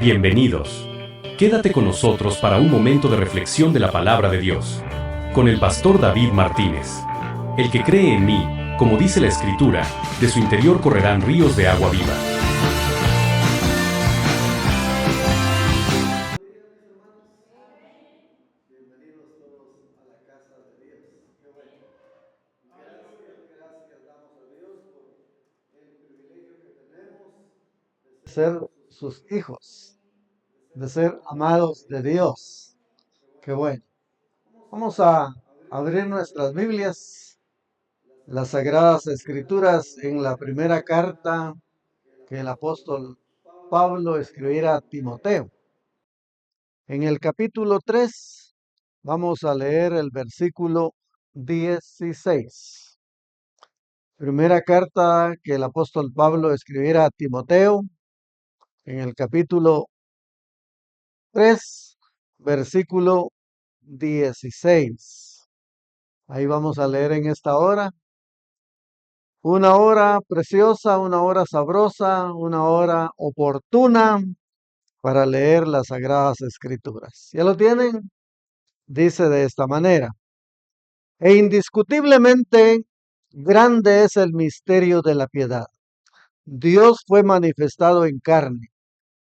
Bienvenidos. Quédate con nosotros para un momento de reflexión de la palabra de Dios. Con el pastor David Martínez. El que cree en mí, como dice la Escritura, de su interior correrán ríos de agua viva. Bienvenidos todos a la casa de Dios. Qué bueno. Gracias damos a Dios por el privilegio que tenemos de ser sus hijos, de ser amados de Dios. Qué bueno. Vamos a abrir nuestras Biblias, las Sagradas Escrituras, en la primera carta que el apóstol Pablo escribiera a Timoteo. En el capítulo 3 vamos a leer el versículo 16. Primera carta que el apóstol Pablo escribiera a Timoteo, en el capítulo 3, versículo 16. Ahí vamos a leer en esta hora. Una hora preciosa, una hora sabrosa, una hora oportuna para leer las Sagradas Escrituras. ¿Ya lo tienen? Dice de esta manera: E indiscutiblemente grande es el misterio de la piedad. Dios fue manifestado en carne,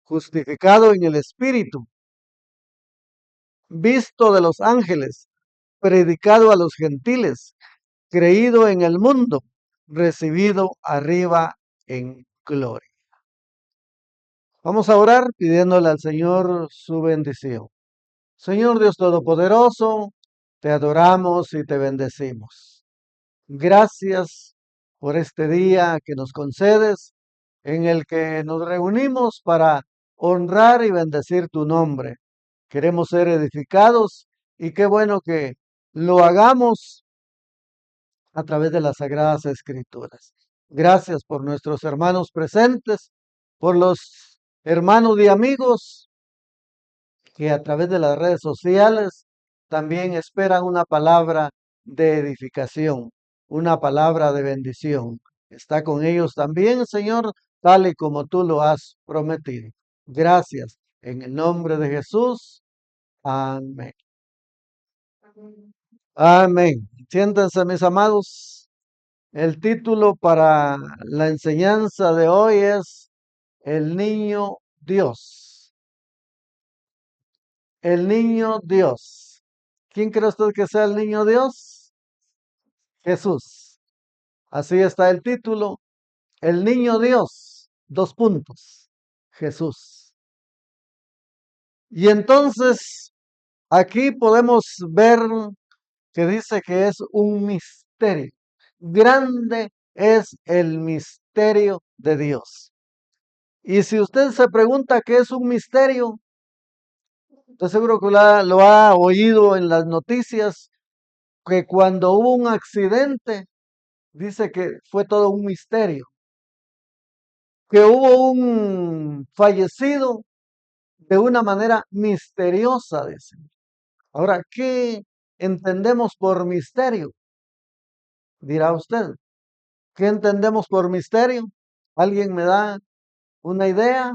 justificado en el Espíritu, visto de los ángeles, predicado a los gentiles, creído en el mundo, recibido arriba en gloria. Vamos a orar pidiéndole al Señor su bendición. Señor Dios Todopoderoso, te adoramos y te bendecimos. Gracias por este día que nos concedes, en el que nos reunimos para honrar y bendecir tu nombre. Queremos ser edificados y qué bueno que lo hagamos a través de las Sagradas Escrituras. Gracias por nuestros hermanos presentes, por los hermanos y amigos que a través de las redes sociales también esperan una palabra de edificación, una palabra de bendición. Está con ellos también, Señor, tal y como tú lo has prometido. Gracias. En el nombre de Jesús. Amén. Amén. Siéntense, mis amados. El título para la enseñanza de hoy es El niño Dios. El niño Dios. ¿Quién cree usted que sea el niño Dios? Jesús. Así está el título. El niño Dios. Dos puntos. Jesús. Y entonces aquí podemos ver que dice que es un misterio. Grande es el misterio de Dios. Y si usted se pregunta qué es un misterio, estoy seguro que lo ha oído en las noticias, que cuando hubo un accidente, dice que fue todo un misterio. Que hubo un fallecido de una manera misteriosa, dice. Ahora, ¿qué entendemos por misterio? Dirá usted. ¿Qué entendemos por misterio? ¿Alguien me da una idea?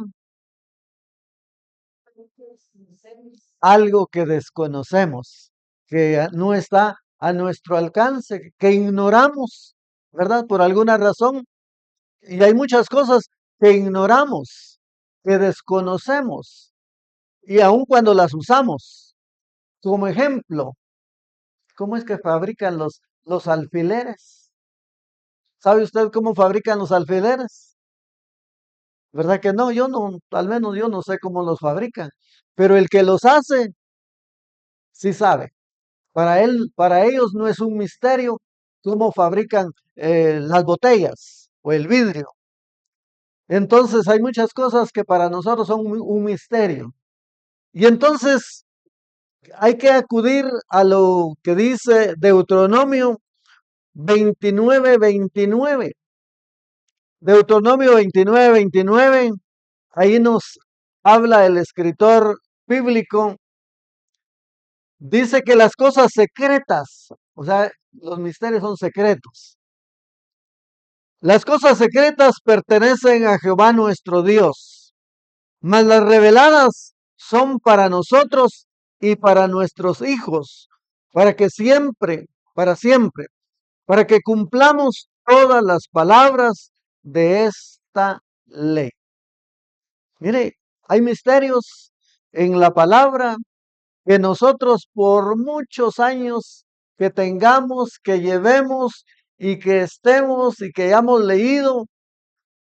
Algo que desconocemos, que no está a nuestro alcance, que ignoramos, ¿verdad? Por alguna razón. Y hay muchas cosas que ignoramos, que desconocemos, y aun cuando las usamos. Como ejemplo, ¿cómo es que fabrican los alfileres? ¿Sabe usted cómo fabrican los alfileres? ¿Verdad que no? Yo no, al menos yo no sé cómo los fabrican, pero el que los hace, sí sabe. Para ellos no es un misterio cómo fabrican las botellas o el vidrio. Entonces hay muchas cosas que para nosotros son un misterio. Y entonces hay que acudir a lo que dice Deuteronomio 29:29. Deuteronomio 29:29, ahí nos habla el escritor bíblico. Dice que las cosas secretas, o sea, los misterios son secretos. Las cosas secretas pertenecen a Jehová nuestro Dios, mas las reveladas son para nosotros y para nuestros hijos, para que siempre, para siempre, para que cumplamos todas las palabras de esta ley. Mire, hay misterios en la palabra que nosotros por muchos años que tengamos, que llevemos y que estemos y que hayamos leído,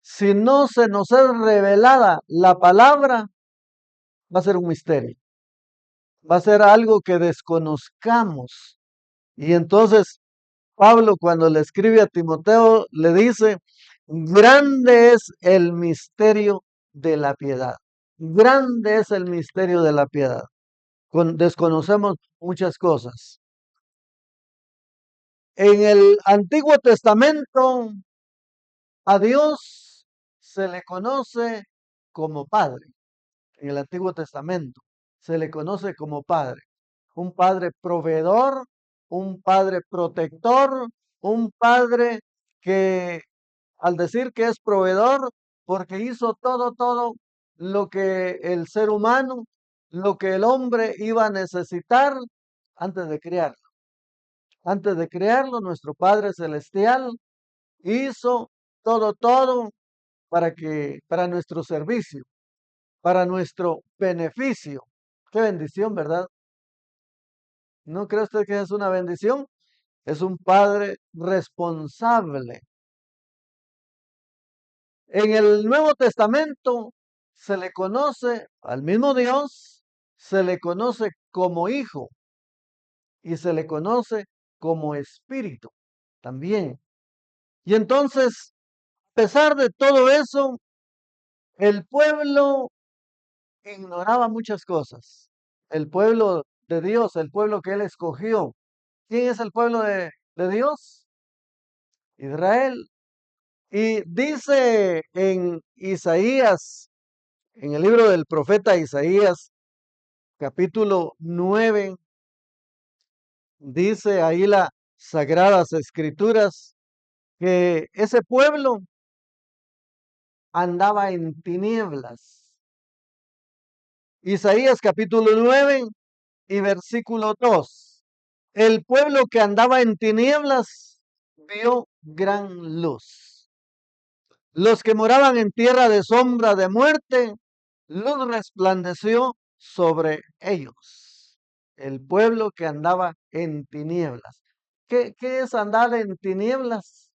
si no se nos es revelada la palabra, va a ser un misterio. Va a ser algo que desconozcamos. Y entonces Pablo, cuando le escribe a Timoteo, le dice, grande es el misterio de la piedad. Grande es el misterio de la piedad. Desconocemos muchas cosas. En el Antiguo Testamento, a Dios se le conoce como Padre. En el Antiguo Testamento se le conoce como Padre. Un Padre proveedor, un Padre protector, un Padre que al decir que es proveedor, porque hizo todo lo que el ser humano, lo que el hombre iba a necesitar antes de criarlo. Antes de crearlo, nuestro Padre Celestial hizo todo para nuestro servicio, para nuestro beneficio. Qué bendición, ¿verdad? ¿No cree usted que es una bendición? Es un Padre responsable. En el Nuevo Testamento se le conoce al mismo Dios, se le conoce como Hijo y se le conoce como Espíritu también. Y entonces, a pesar de todo eso, el pueblo ignoraba muchas cosas. El pueblo de Dios, el pueblo que Él escogió. ¿Quién es el pueblo de Dios? Israel. Y dice en Isaías, en el libro del profeta Isaías, capítulo 9, dice ahí las Sagradas Escrituras, que ese pueblo andaba en tinieblas. Isaías capítulo 9 y versículo 2. El pueblo que andaba en tinieblas vio gran luz. Los que moraban en tierra de sombra de muerte, luz resplandeció sobre ellos. El pueblo que andaba en tinieblas. ¿Qué es andar en tinieblas?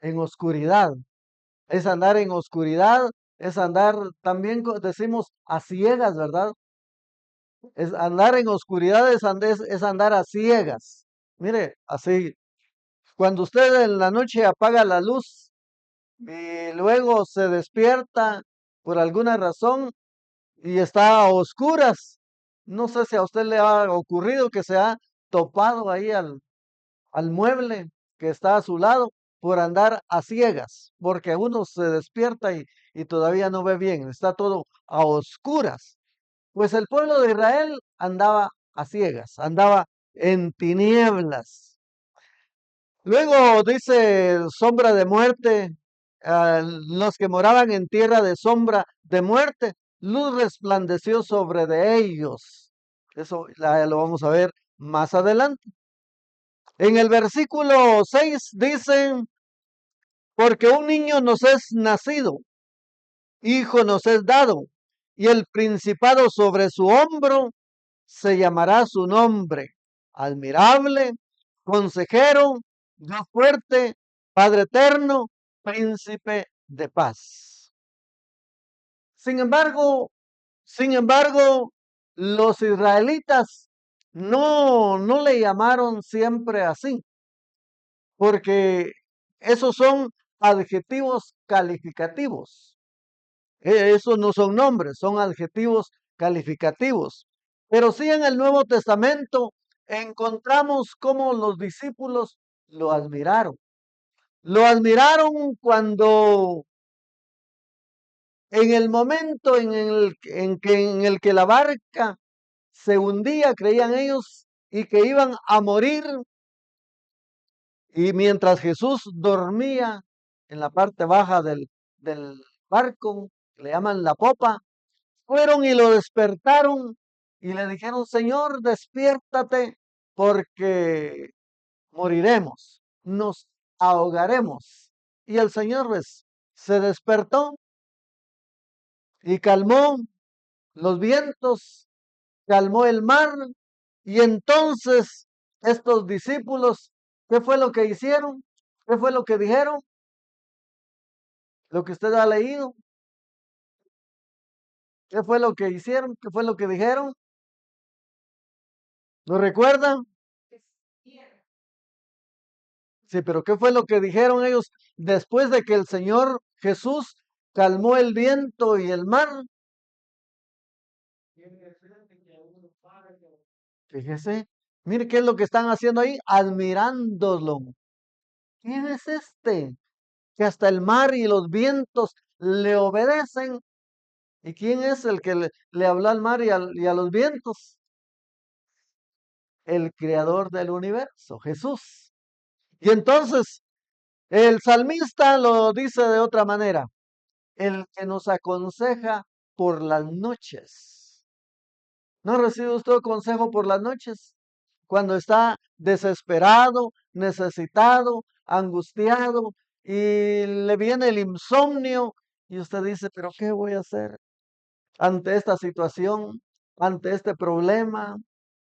En oscuridad. Es andar en oscuridad, es andar, también decimos a ciegas, ¿verdad? Es andar en oscuridad, es andar a ciegas. Mire, así, cuando usted en la noche apaga la luz y luego se despierta por alguna razón y está a oscuras, no sé si a usted le ha ocurrido que se ha topado ahí al mueble que está a su lado por andar a ciegas, porque uno se despierta y todavía no ve bien, está todo a oscuras. Pues el pueblo de Israel andaba a ciegas, andaba en tinieblas. Luego dice sombra de muerte, los que moraban en tierra de sombra de muerte, luz resplandeció sobre de ellos. Eso lo vamos a ver más adelante. En el versículo 6 dicen, porque un niño nos es nacido, hijo nos es dado, y el principado sobre su hombro se llamará su nombre, admirable, consejero, Dios fuerte, Padre eterno, príncipe de paz. Sin embargo, los israelitas no le llamaron siempre así, porque esos son adjetivos calificativos. Esos no son nombres, son adjetivos calificativos. Pero sí en el Nuevo Testamento encontramos cómo los discípulos lo admiraron. Lo admiraron cuando en el momento en el que la barca se hundía, creían ellos, y que iban a morir, y mientras Jesús dormía en la parte baja del barco, que le llaman la popa, fueron y lo despertaron y le dijeron, Señor, despiértate porque moriremos, nos ahogaremos. Y el Señor pues, se despertó y calmó los vientos, calmó el mar. Y entonces estos discípulos, ¿qué fue lo que hicieron? ¿Qué fue lo que dijeron? Lo que usted ha leído. ¿Qué fue lo que hicieron? ¿Qué fue lo que dijeron? ¿Lo recuerdan? Sí, pero ¿qué fue lo que dijeron ellos después de que el Señor Jesús calmó el viento y el mar? Fíjese, mire qué es lo que están haciendo ahí, admirándolo. ¿Quién es este? Que hasta el mar y los vientos le obedecen. ¿Y quién es el que le habló al mar y a los vientos? El creador del universo, Jesús. Y entonces el salmista lo dice de otra manera, el que nos aconseja por las noches. ¿No recibe usted consejo por las noches? Cuando está desesperado, necesitado, angustiado y le viene el insomnio y usted dice, pero ¿qué voy a hacer ante esta situación, ante este problema?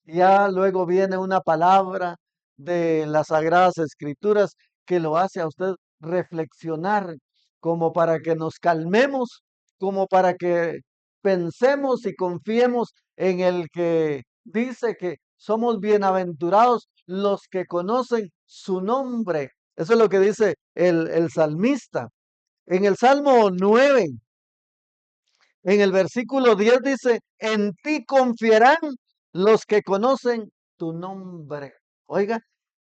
Ya luego viene una palabra de las Sagradas Escrituras que lo hace a usted reflexionar, como para que nos calmemos, como para que pensemos y confiemos en el que dice que somos bienaventurados los que conocen su nombre. Eso es lo que dice el salmista. En el Salmo 9, en el versículo 10 dice, en ti confiarán los que conocen tu nombre. Oiga,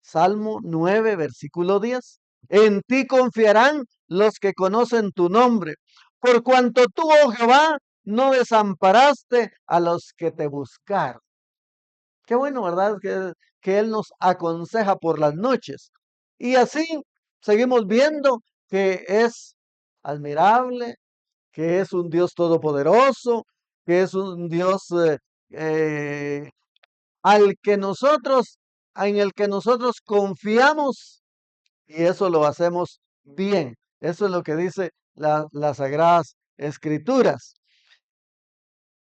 Salmo 9, versículo 10. En ti confiarán los que conocen tu nombre. Por cuanto tú, oh Jehová, no desamparaste a los que te buscaron. Qué bueno, ¿verdad? Que Él nos aconseja por las noches. Y así seguimos viendo que es admirable, que es un Dios todopoderoso, que es un Dios eh, al que nosotros, en el que nosotros confiamos y eso lo hacemos bien. Eso es lo que dice las Sagradas Escrituras.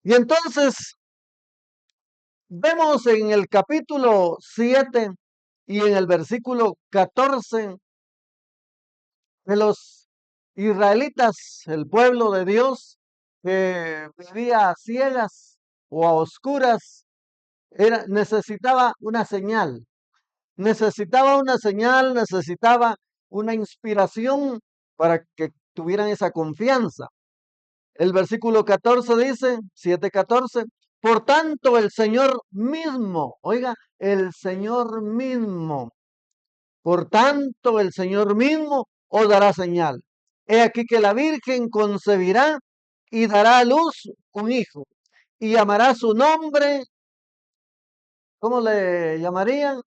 Y entonces vemos en el capítulo 7 y en el versículo 14 de los israelitas, el pueblo de Dios, que vivía a ciegas o a oscuras, necesitaba una señal, necesitaba una inspiración para que tuvieran esa confianza. El versículo 14 dice, 7:14, por tanto el Señor mismo, oiga, el Señor mismo, por tanto el Señor mismo os dará señal. He aquí que la Virgen concebirá y dará a luz un hijo y llamará su nombre. ¿Cómo le llamarían?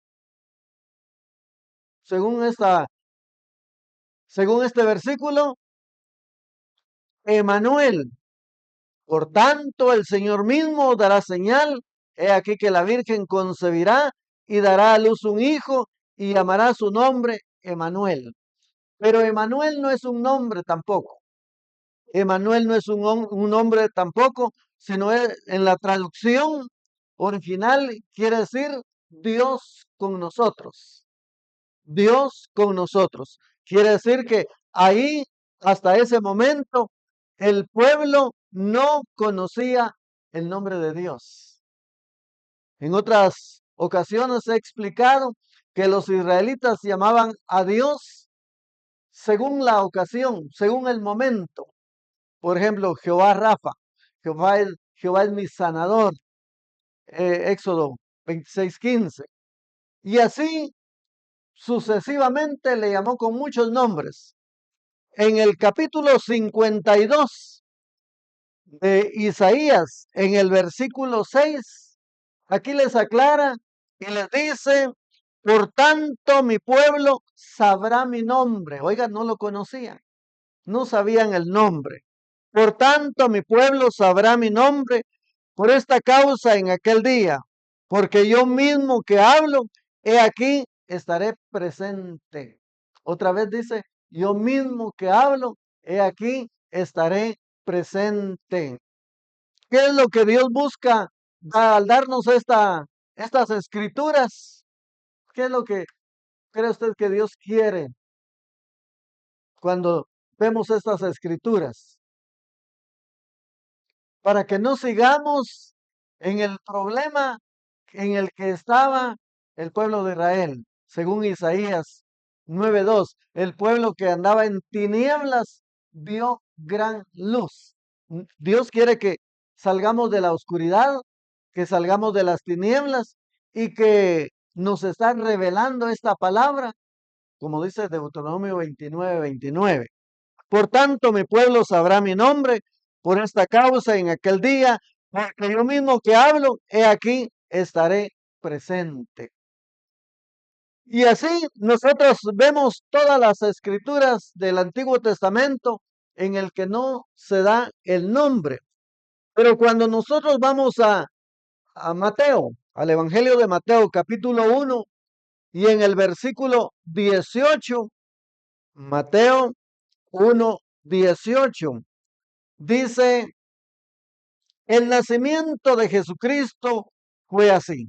Según según este versículo, Emanuel. Por tanto, el Señor mismo dará señal. He aquí que la Virgen concebirá y dará a luz un hijo y llamará su nombre Emanuel. Pero Emanuel no es un nombre tampoco. Emanuel no es un nombre tampoco, sino en la traducción original quiere decir Dios con nosotros. Dios con nosotros. Quiere decir que ahí, hasta ese momento, el pueblo no conocía el nombre de Dios. En otras ocasiones he explicado que los israelitas llamaban a Dios según la ocasión, según el momento. Por ejemplo, Jehová Rafa, Jehová es mi sanador, Éxodo 26:15. Y así sucesivamente le llamó con muchos nombres. En el capítulo 52 de Isaías, en el versículo 6, aquí les aclara y les dice, por tanto mi pueblo sabrá mi nombre. Oiga, no lo conocían. no sabían el nombre. Por tanto, mi pueblo sabrá mi nombre por esta causa en aquel día, porque yo mismo que hablo, he aquí, estaré presente. Otra vez dice, yo mismo que hablo, he aquí, estaré presente. ¿Qué es lo que Dios busca al darnos estas escrituras? ¿Qué es lo que cree usted que Dios quiere cuando vemos estas escrituras? Para que no sigamos en el problema en el que estaba el pueblo de Israel, según Isaías 9:2, el pueblo que andaba en tinieblas vio gran luz. Dios quiere que salgamos de la oscuridad, que salgamos de las tinieblas y que nos está revelando esta palabra, como dice Deuteronomio 29:29. Por tanto, mi pueblo sabrá mi nombre por esta causa en aquel día, porque yo mismo que hablo, he aquí, estaré presente. Y así nosotros vemos todas las escrituras del Antiguo Testamento en el que no se da el nombre. Pero cuando nosotros vamos a Mateo, al Evangelio de Mateo, capítulo 1, y en el versículo 18, Mateo 1:18, dice, el nacimiento de Jesucristo fue así.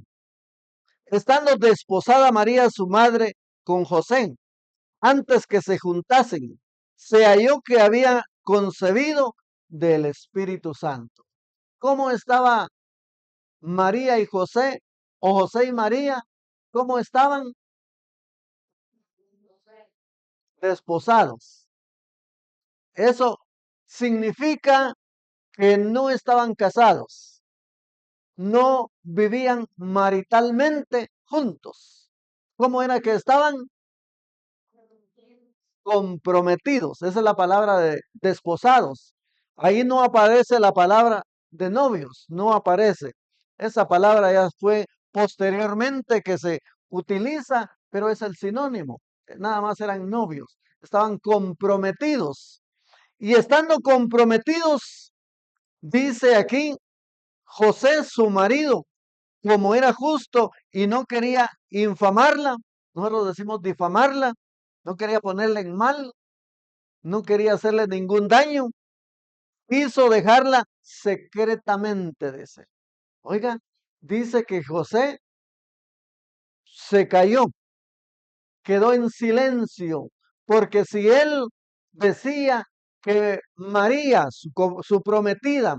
Estando desposada María, su madre, con José, antes que se juntasen, se halló que había concebido del Espíritu Santo. ¿Cómo estaba María y José, o José y María? ¿Cómo estaban? Desposados. Eso significa que no estaban casados, no vivían maritalmente juntos. ¿Cómo era que estaban? Comprometidos. Esa es la palabra de desposados. Ahí no aparece la palabra de novios, no aparece. Esa palabra ya fue posteriormente que se utiliza, pero es el sinónimo. Nada más eran novios, estaban comprometidos. Y estando comprometidos, dice aquí, José, su marido, como era justo y no quería infamarla, nosotros decimos difamarla, no quería ponerla en mal, no quería hacerle ningún daño, quiso dejarla secretamente, dice. Oiga, dice que José se cayó, quedó en silencio, porque si él decía que María, su prometida,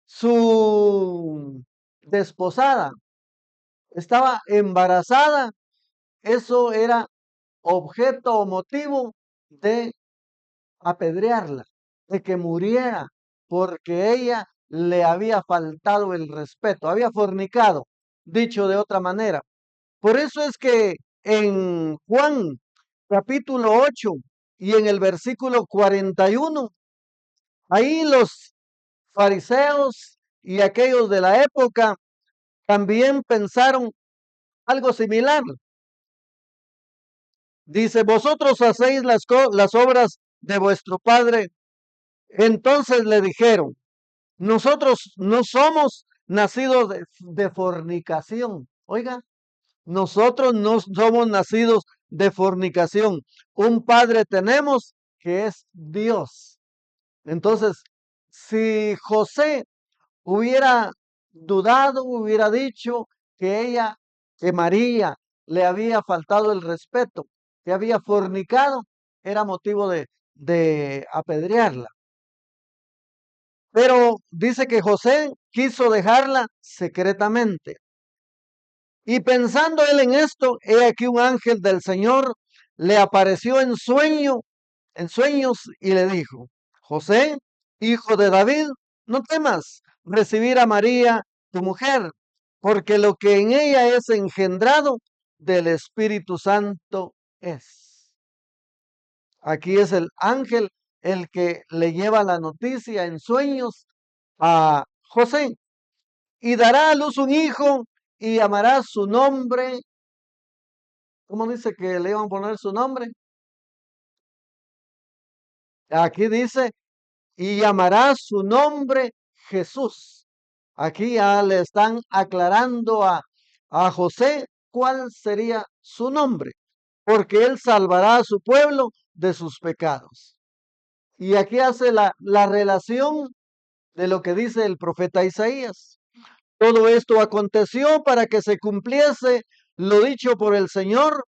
su desposada, estaba embarazada, eso era objeto o motivo de apedrearla, de que muriera, porque ella le había faltado el respeto, había fornicado, dicho de otra manera. Por eso es que en Juan capítulo 8 y en el versículo 41, ahí los fariseos y aquellos de la época también pensaron algo similar. Dice, vosotros hacéis las obras de vuestro padre. Entonces le dijeron, nosotros no somos nacidos de fornicación. Oiga, nosotros no somos nacidos de fornicación. Un padre tenemos que es Dios. Entonces, si José hubiera dudado, hubiera dicho que ella, que María, le había faltado el respeto, que había fornicado, era motivo de apedrearla. Pero dice que José quiso dejarla secretamente. Y pensando él en esto, he aquí un ángel del Señor le apareció en sueños, y le dijo, José, hijo de David, no temas recibir a María, tu mujer, porque lo que en ella es engendrado del Espíritu Santo es. Aquí es el ángel el que le lleva la noticia en sueños a José, y dará a luz un hijo y llamará su nombre. ¿Cómo dice que le iban a poner su nombre? Aquí dice, y llamará su nombre Jesús. Aquí ya le están aclarando a José cuál sería su nombre, porque él salvará a su pueblo de sus pecados. Y aquí hace la relación de lo que dice el profeta Isaías. Todo esto aconteció para que se cumpliese lo dicho por el Señor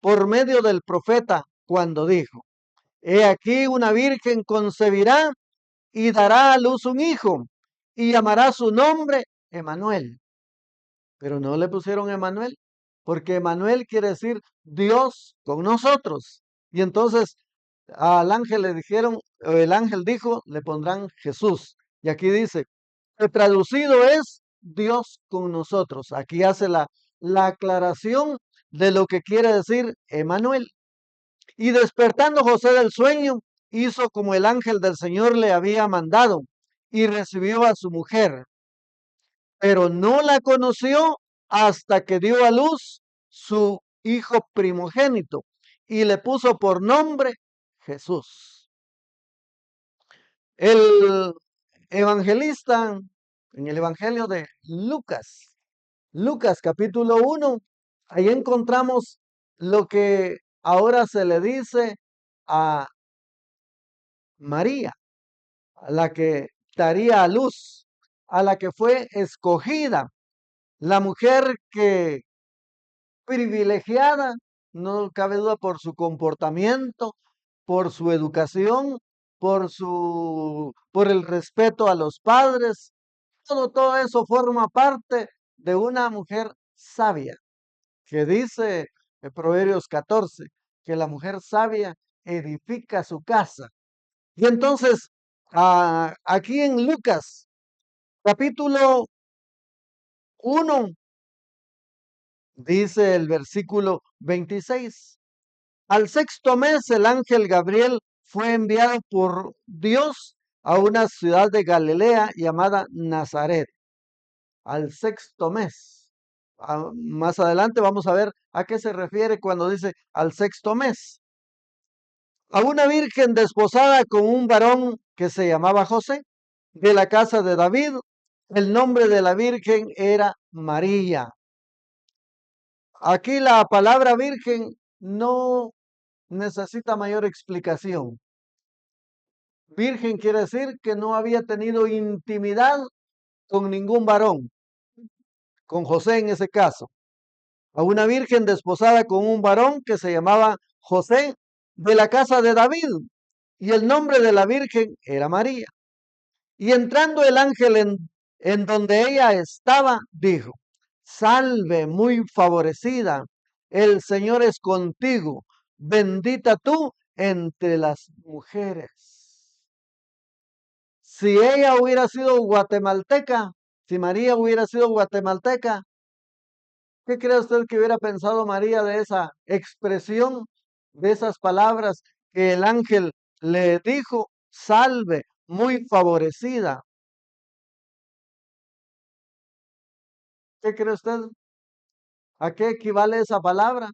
por medio del profeta cuando dijo, he aquí una virgen concebirá y dará a luz un hijo y llamará su nombre Emanuel. Pero no le pusieron Emanuel, porque Emanuel quiere decir Dios con nosotros. Y entonces al ángel le dijeron, el ángel dijo, le pondrán Jesús. Y aquí dice, que traducido es Dios con nosotros. Aquí hace la aclaración de lo que quiere decir Emanuel. Y despertando José del sueño, hizo como el ángel del Señor le había mandado y recibió a su mujer, pero no la conoció hasta que dio a luz su hijo primogénito y le puso por nombre Jesús. El evangelista, en el Evangelio de Lucas, Lucas capítulo 1, ahí encontramos lo que ahora se le dice a María, a la que daría a luz, a la que fue escogida, la mujer que privilegiada, no cabe duda por su comportamiento, por su educación, por el respeto a los padres, todo eso forma parte de una mujer sabia, que dice en Proverbios 14, que la mujer sabia edifica su casa. Y entonces, aquí en Lucas, capítulo 1, dice el versículo 26. Al sexto mes, el ángel Gabriel fue enviado por Dios a una ciudad de Galilea llamada Nazaret. Al sexto mes. Más adelante vamos a ver a qué se refiere cuando dice al sexto mes. A una virgen desposada con un varón que se llamaba José, de la casa de David. El nombre de la virgen era María. Aquí la palabra virgen no necesita mayor explicación. Virgen quiere decir que no había tenido intimidad con ningún varón, con José en ese caso. A una virgen desposada con un varón que se llamaba José, de la casa de David, y el nombre de la virgen era María. Y entrando el ángel en donde ella estaba, dijo, salve muy favorecida, el Señor es contigo, bendita tú entre las mujeres. Si ella hubiera sido guatemalteca, si María hubiera sido guatemalteca, ¿qué cree usted que hubiera pensado María de esa expresión, de esas palabras que el ángel le dijo, salve muy favorecida? ¿Qué cree usted? ¿A qué equivale esa palabra?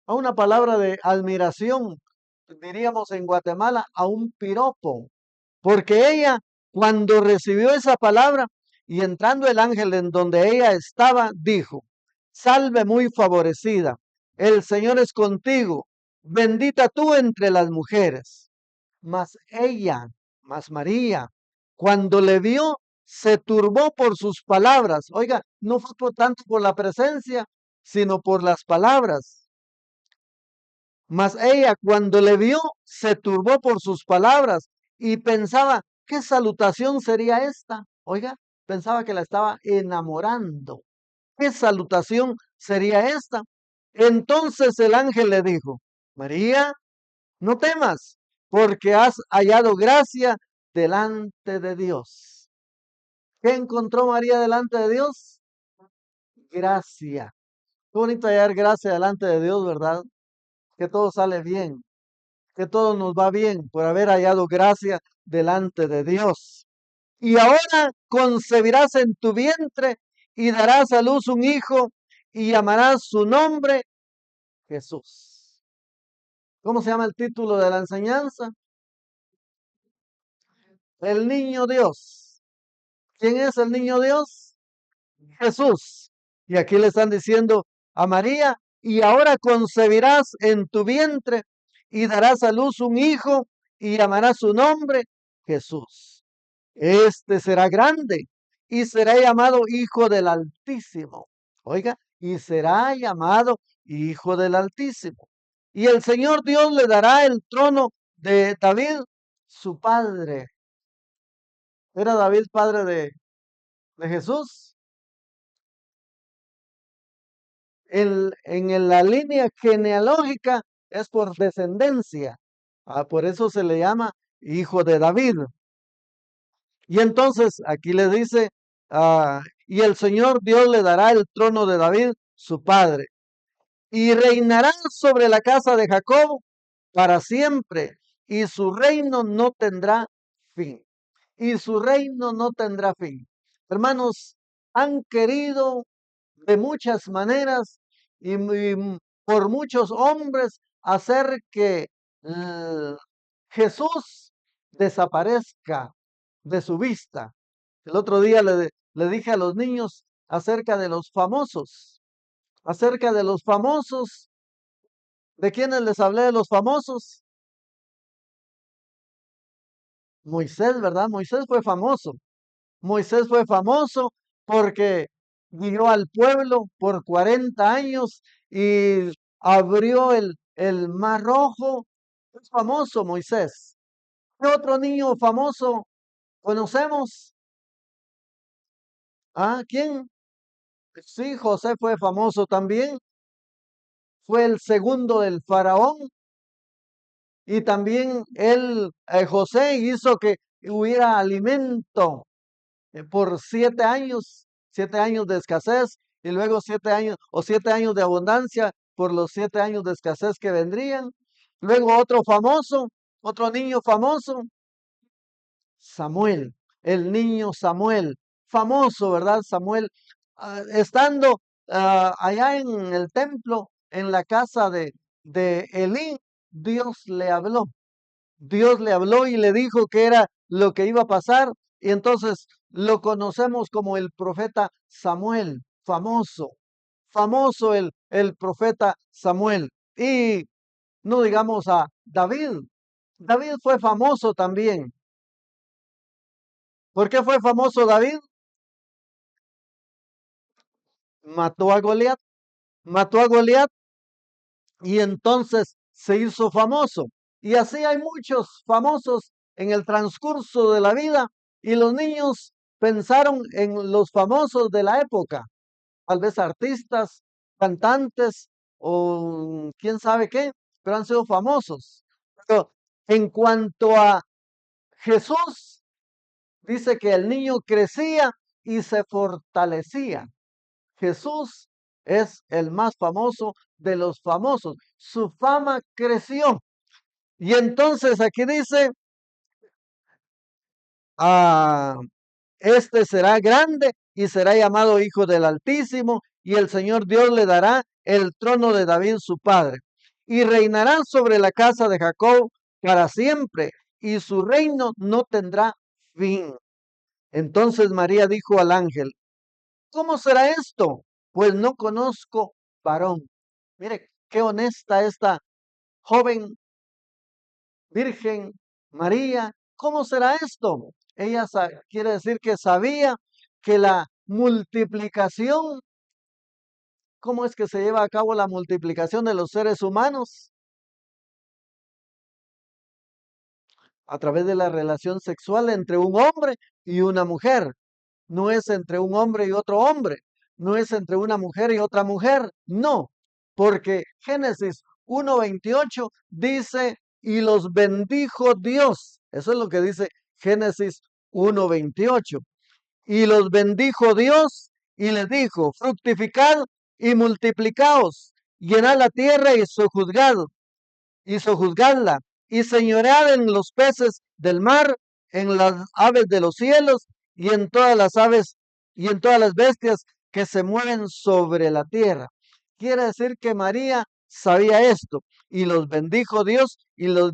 A una palabra de admiración, diríamos en Guatemala, a un piropo. Porque ella, cuando recibió esa palabra y entrando el ángel en donde ella estaba, dijo, salve muy favorecida, el Señor es contigo, bendita tú entre las mujeres. Mas ella, mas María, cuando le vio, se turbó por sus palabras. Oiga, no fue tanto por la presencia, sino por las palabras. Mas ella, cuando le vio, se turbó por sus palabras y pensaba, ¿qué salutación sería esta? Oiga, pensaba que la estaba enamorando. ¿Qué salutación sería esta? Entonces el ángel le dijo, María, no temas, porque has hallado gracia delante de Dios. ¿Qué encontró María delante de Dios? Gracia. Qué bonito hallar gracia delante de Dios, ¿verdad? Que todo sale bien, que todo nos va bien por haber hallado gracia delante de Dios. Y ahora concebirás en tu vientre y darás a luz un hijo y llamarás su nombre Jesús. ¿Cómo se llama el título de la enseñanza? El niño Dios. ¿Quién es el niño Dios? Jesús. Y aquí le están diciendo a María, y ahora concebirás en tu vientre y darás a luz un hijo y llamarás su nombre Jesús. Este será grande y será llamado Hijo del Altísimo. Oiga, y será llamado Hijo del Altísimo. Y el Señor Dios le dará el trono de David, su padre. ¿Era David padre de Jesús? En la línea genealógica es por descendencia. Por eso se le llama hijo de David. Y entonces aquí le dice, y el Señor Dios le dará el trono de David, su padre, y reinará sobre la casa de Jacob para siempre, y su reino no tendrá fin. Y su reino no tendrá fin. Hermanos, han querido de muchas maneras y por muchos hombres hacer que Jesús desaparezca de su vista. El otro día le dije a los niños acerca de los famosos, acerca de los famosos. ¿De quiénes les hablé de los famosos? Moisés, ¿verdad? Moisés fue famoso. Moisés fue famoso porque guió al pueblo por 40 años y abrió el mar rojo. Es famoso Moisés. ¿Qué otro niño famoso conocemos? ¿Quién? Sí, José fue famoso también. Fue el segundo del faraón y también José hizo que hubiera alimento por 7 años de escasez y luego 7 años o 7 años de abundancia por los 7 años de escasez que vendrían. Luego otro famoso, otro niño famoso, Samuel, el niño Samuel, famoso, ¿verdad? Samuel, estando allá en el templo, en la casa de Elí, Dios le habló. Dios le habló y le dijo que era lo que iba a pasar. Y entonces lo conocemos como el profeta Samuel, famoso, famoso el profeta Samuel. Y no digamos a David. David fue famoso también. ¿Por qué fue famoso David? Mató a Goliat, mató a Goliat y entonces se hizo famoso. Y así hay muchos famosos en el transcurso de la vida y los niños pensaron en los famosos de la época, tal vez artistas, cantantes o quién sabe qué, pero han sido famosos. Pero en cuanto a Jesús, dice que el niño crecía y se fortalecía. Jesús es el más famoso de los famosos. Su fama creció. Y entonces aquí dice, este será grande y será llamado Hijo del Altísimo, y el Señor Dios le dará el trono de David su padre, y reinará sobre la casa de Jacob para siempre, y su reino no tendrá fin. Entonces María dijo al ángel, ¿cómo será esto? Pues no conozco varón. Mire, qué honesta esta joven Virgen María. ¿Cómo será esto? Ella quiere decir que sabía que la multiplicación, ¿cómo es que se lleva a cabo la multiplicación de los seres humanos? A través de la relación sexual entre un hombre y una mujer. No es entre un hombre y otro hombre. No es entre una mujer y otra mujer. No, porque Génesis 1:28 dice, y los bendijo Dios. Eso es lo que dice Génesis 1:28. Y los bendijo Dios y les dijo, fructificad y multiplicaos, llenad la tierra y sojuzgadla, y señoread en los peces del mar, en las aves de los cielos, y en todas las aves, y en todas las bestias que se mueven sobre la tierra. Quiere decir que María sabía esto, y los bendijo Dios, y les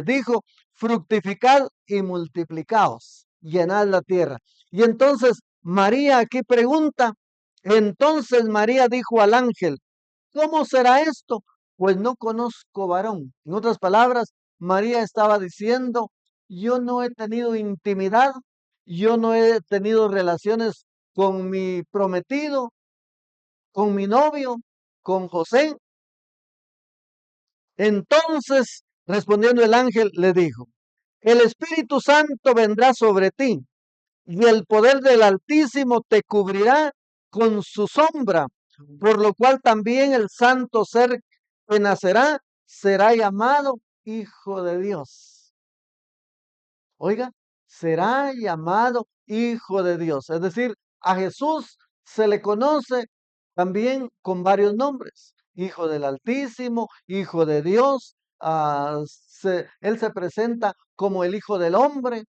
dijo, fructificad y multiplicaos, llenad la tierra. Y entonces María aquí pregunta, entonces María dijo al ángel, ¿cómo será esto? Pues no conozco varón. En otras palabras, María estaba diciendo, yo no he tenido intimidad, yo no he tenido relaciones con mi prometido, con mi novio, con José. Entonces, respondiendo el ángel, le dijo, el Espíritu Santo vendrá sobre ti y el poder del Altísimo te cubrirá con su sombra, por lo cual también el santo ser que nacerá será llamado Hijo de Dios. Oiga, será llamado Hijo de Dios. Es decir, a Jesús se le conoce también con varios nombres. Hijo del Altísimo, Hijo de Dios. Él se presenta como el Hijo del Hombre.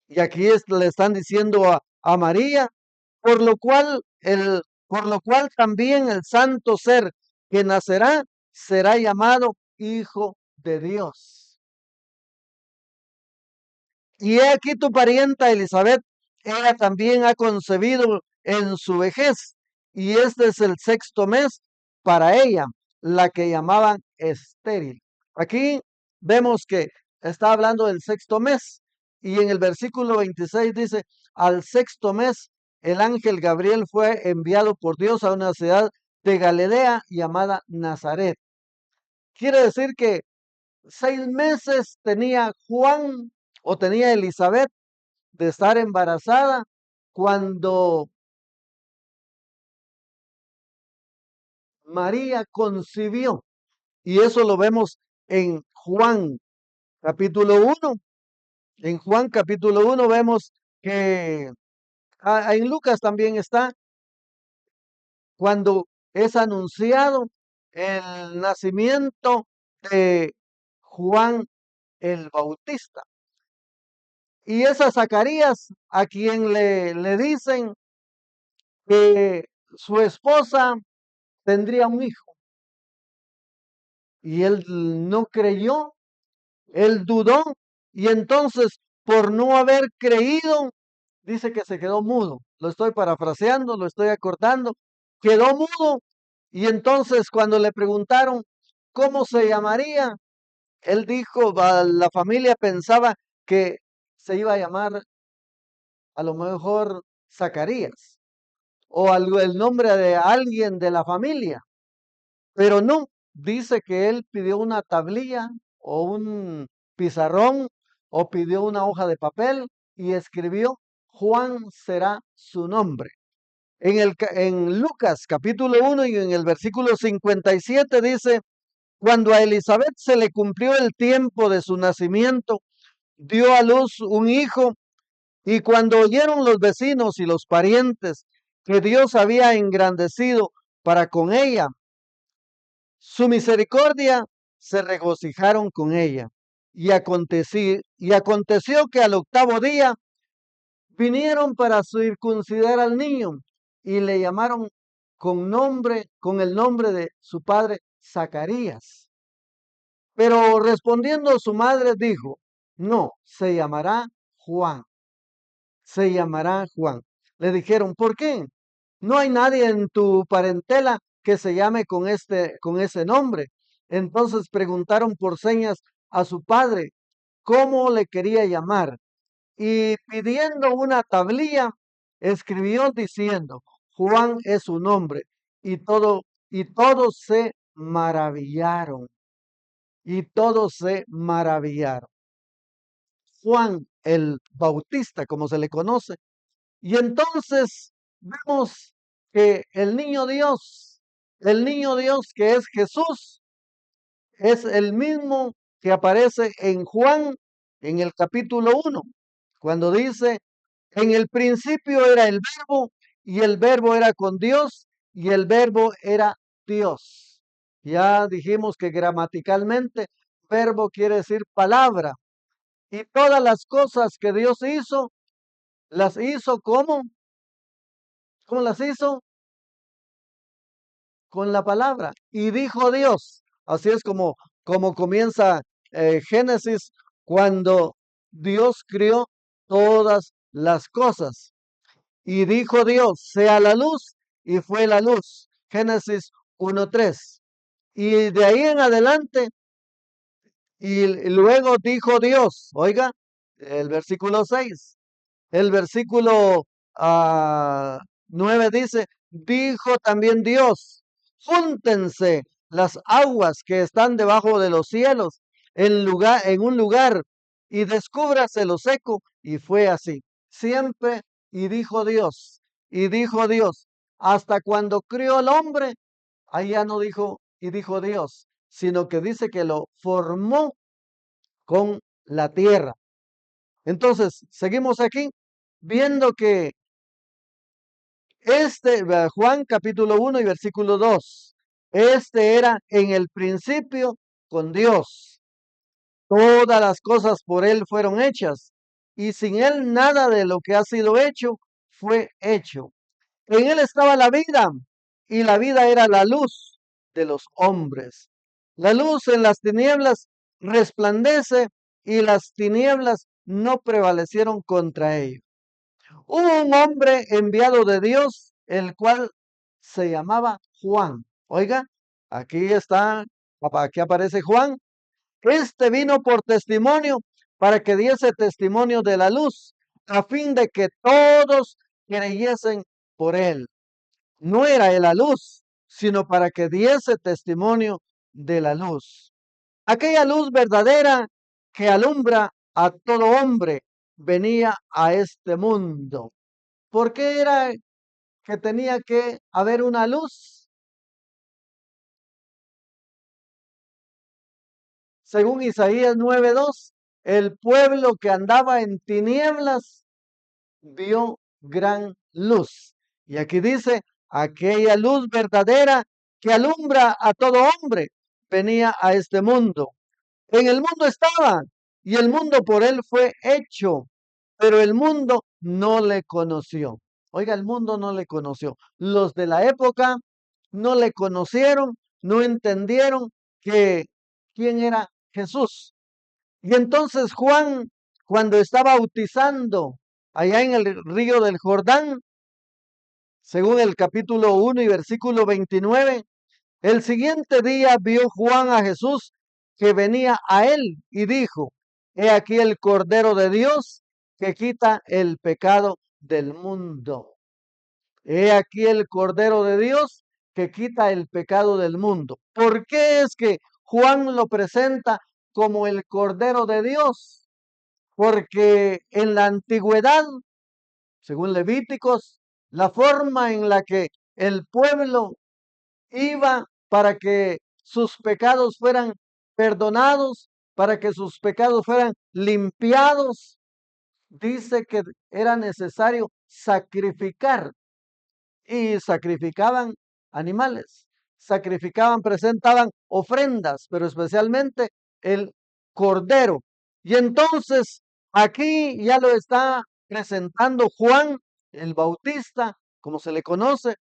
Y aquí le están diciendo a María, por lo cual también el santo ser que nacerá será llamado Hijo de Dios. Y he aquí tu parienta Elizabeth, ella también ha concebido en su vejez, y este es el sexto mes para ella, la que llamaban estéril. Aquí vemos que está hablando del sexto mes, y en el versículo 26 dice, al sexto mes el ángel Gabriel fue enviado por Dios a una ciudad de Galilea llamada Nazaret. Quiere decir que 6 meses tenía Juan o tenía Elizabeth de estar embarazada cuando María concibió. Y eso lo vemos en Juan capítulo 1. En Juan capítulo 1 vemos que en Lucas también está cuando es anunciado el nacimiento de Juan el Bautista. Y es a Zacarías a quien le dicen que su esposa tendría un hijo. Y él no creyó, él dudó, y entonces por no haber creído, dice que se quedó mudo. Lo estoy parafraseando, lo estoy acortando. Quedó mudo, y entonces cuando le preguntaron cómo se llamaría, él dijo, la familia pensaba que se iba a llamar a lo mejor Zacarías o el nombre de alguien de la familia, pero no, dice que él pidió una tablilla o un pizarrón o pidió una hoja de papel y escribió Juan será su nombre. En Lucas capítulo 1 y en el versículo 57 dice, cuando a Elizabeth se le cumplió el tiempo de su nacimiento, dio a luz un hijo. Y cuando oyeron los vecinos y los parientes que Dios había engrandecido para con ella, su misericordia, se regocijaron con ella. Y aconteció que al octavo día vinieron para circuncidar al niño y le llamaron con el nombre de su padre Zacarías. Pero respondiendo su madre dijo, no, se llamará Juan. Se llamará Juan. Le dijeron, ¿por qué? No hay nadie en tu parentela que se llame con ese nombre. Entonces preguntaron por señas a su padre cómo le quería llamar. Y pidiendo una tablilla, escribió diciendo, Juan es su nombre. Y todos se maravillaron. Y todos se maravillaron. Juan el Bautista, como se le conoce. Y entonces vemos que el niño Dios que es Jesús, es el mismo que aparece en Juan en el capítulo 1, cuando dice, en el principio era el verbo y el verbo era con Dios y el verbo era Dios. Ya dijimos que gramaticalmente verbo quiere decir palabra y todas las cosas que Dios hizo, las hizo como ¿cómo las hizo? con la palabra. Y dijo Dios. Así es como comienza Génesis, cuando Dios crió todas las cosas. Y dijo Dios, sea la luz, y fue la luz. Génesis 1:3. Y de ahí en adelante, y luego dijo Dios, oiga, el versículo 6. El versículo 9 dice, dijo también Dios, júntense las aguas que están debajo de los cielos en un lugar, y descúbrase lo seco. Y fue así. Siempre, y dijo Dios, hasta cuando crió al hombre, ahí ya no dijo, y dijo Dios, sino que dice que lo formó con la tierra. Entonces, seguimos aquí viendo que Juan capítulo 1 y versículo 2, era en el principio con Dios. Todas las cosas por él fueron hechas, y sin él nada de lo que ha sido hecho fue hecho. En él estaba la vida, y la vida era la luz de los hombres. La luz en las tinieblas resplandece, y las tinieblas no prevalecieron contra ello. Hubo un hombre enviado de Dios, el cual se llamaba Juan. Oiga, aquí aparece Juan. Este vino por testimonio, para que diese testimonio de la luz, a fin de que todos creyesen por él. No era él la luz, sino para que diese testimonio de la luz. Aquella luz verdadera que alumbra a todo hombre venía a este mundo. ¿Por qué era que tenía que haber una luz? Según Isaías 9:2, el pueblo que andaba en tinieblas vio gran luz. Y aquí dice, aquella luz verdadera que alumbra a todo hombre venía a este mundo. En el mundo estaba, y el mundo por él fue hecho, pero el mundo no le conoció. Oiga, el mundo no le conoció. Los de la época no le conocieron, no entendieron que quién era Jesús. Y entonces Juan, cuando está bautizando allá en el río del Jordán, según el capítulo 1 y versículo 29, el siguiente día vio Juan a Jesús que venía a él y dijo, he aquí el Cordero de Dios que quita el pecado del mundo. He aquí el Cordero de Dios que quita el pecado del mundo. ¿Por qué es que Juan lo presenta como el Cordero de Dios? Porque en la antigüedad, según Levíticos, la forma en la que el pueblo iba para que sus pecados fueran perdonados, para que sus pecados fueran limpiados, dice que era necesario sacrificar, y sacrificaban animales, presentaban ofrendas, pero especialmente el cordero. Y entonces aquí ya lo está presentando Juan el Bautista, como se le conoce.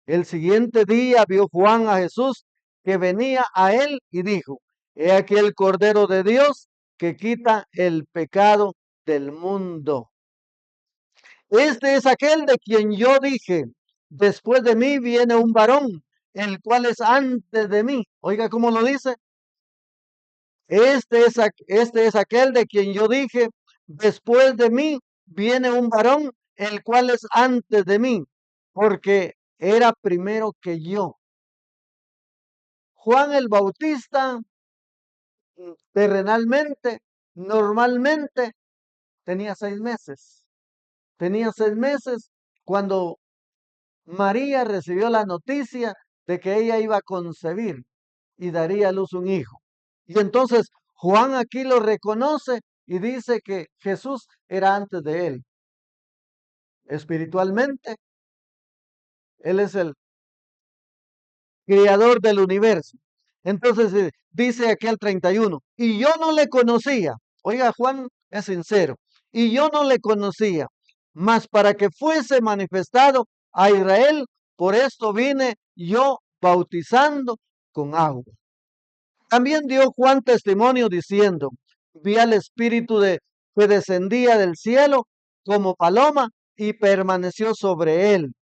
El siguiente día vio Juan a Jesús que venía a él y dijo, he aquí el Cordero de Dios que quita el pecado del mundo. Este es aquel de quien yo dije, después de mí viene un varón, el cual es antes de mí. Oiga cómo lo dice. Este es aquel de quien yo dije, después de mí viene un varón, el cual es antes de mí, porque era primero que yo. Juan el Bautista, terrenalmente, normalmente, tenía 6 meses. Tenía 6 meses cuando María recibió la noticia de que ella iba a concebir y daría a luz un hijo. Y entonces Juan aquí lo reconoce y dice que Jesús era antes de él. Espiritualmente, él es el creador del universo. Entonces dice aquí el 31, y yo no le conocía. Oiga, Juan es sincero. Y yo no le conocía, mas para que fuese manifestado a Israel, por esto vine yo bautizando con agua. También dio Juan testimonio diciendo, vi al que descendía del cielo como paloma y permaneció sobre él.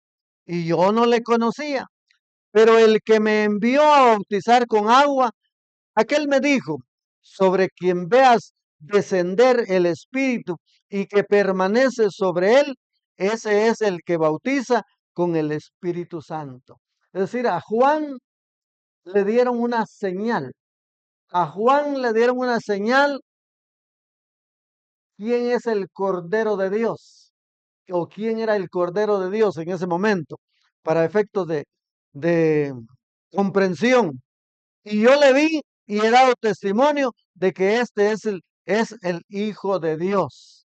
Y yo no le conocía, pero el que me envió a bautizar con agua, aquel me dijo, sobre quien veas descender el Espíritu y que permanece sobre él, ese es el que bautiza con el Espíritu Santo. Es decir, a Juan le dieron una señal. A Juan le dieron una señal. ¿Quién es el Cordero de Dios? ¿O quién era el Cordero de Dios en ese momento? Para efectos de comprensión. Y yo le vi y he dado testimonio de que este es el Hijo de Dios.